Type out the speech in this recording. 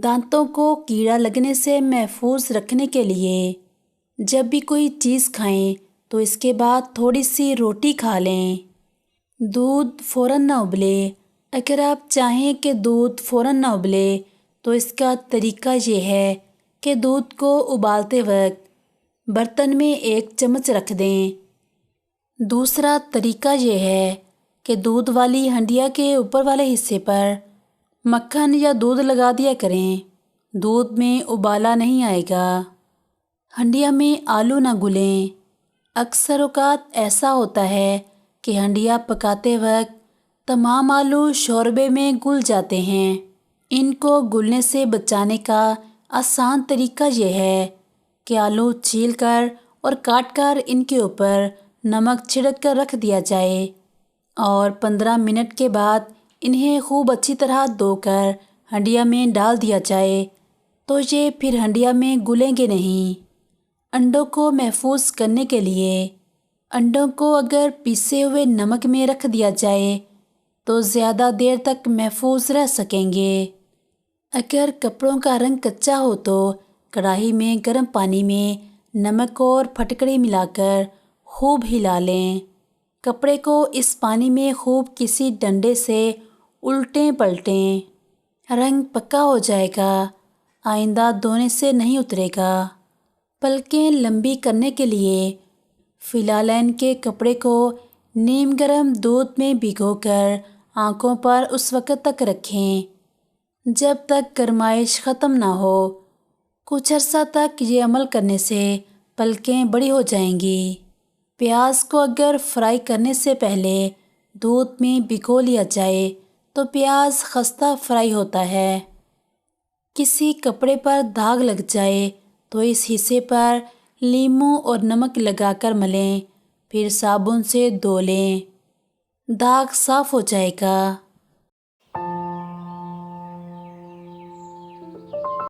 دانتوں کو کیڑا لگنے سے محفوظ رکھنے کے لیے جب بھی کوئی چیز کھائیں تو اس کے بعد تھوڑی سی روٹی کھا لیں۔ دودھ فوراً نہ ابلے۔ اگر آپ چاہیں کہ دودھ فوراً نہ ابلے تو اس کا طریقہ یہ ہے کہ دودھ کو ابالتے وقت برتن میں 1 چمچ رکھ دیں۔ دوسرا طریقہ یہ ہے کہ دودھ والی ہنڈیا کے اوپر والے حصے پر مکھن یا دودھ لگا دیا کریں۔ دودھ میں ابالا نہیں آئے گا۔ ہنڈیا میں آلو نہ گلیں۔ اکثر اوقات ایسا ہوتا ہے کہ ہنڈیا پکاتے وقت تمام آلو شوربے میں گل جاتے ہیں۔ ان کو گلنے سے بچانے کا آسان طریقہ یہ ہے کہ آلو چھیل کر اور کاٹ کر ان کے اوپر نمک چھڑک کر رکھ دیا جائے اور 15 منٹ کے بعد انہیں خوب اچھی طرح دھو کر ہنڈیا میں ڈال دیا جائے تو یہ پھر ہنڈیا میں گلیں گے نہیں۔ انڈوں کو محفوظ کرنے کے لیے انڈوں کو اگر پیسے ہوئے نمک میں رکھ دیا جائے تو زیادہ دیر تک محفوظ رہ سکیں گے۔ اگر کپڑوں کا رنگ کچا ہو تو کڑاہی میں گرم پانی میں نمک اور پھٹکڑی ملا کر خوب ہلا لیں۔ کپڑے کو اس پانی میں خوب کسی ڈنڈے سے الٹیں پلٹیں۔ رنگ پکا ہو جائے گا، آئندہ دھونے سے نہیں اترے گا۔ پلکیں لمبی کرنے کے لیے فلالین کے کپڑے کو نیم گرم دودھ میں بھگو کر آنکھوں پر اس وقت تک رکھیں جب تک گرمائش ختم نہ ہو۔ کچھ عرصہ تک یہ عمل کرنے سے پلکیں بڑی ہو جائیں گی۔ پیاز کو اگر فرائی کرنے سے پہلے دودھ میں بھگو لیا جائے تو پیاز خستہ فرائی ہوتا ہے۔ کسی کپڑے پر داغ لگ جائے تو اس حصے پر لیموں اور نمک لگا کر ملیں، پھر صابن سے دھو لیں۔ داغ صاف ہو جائے گا۔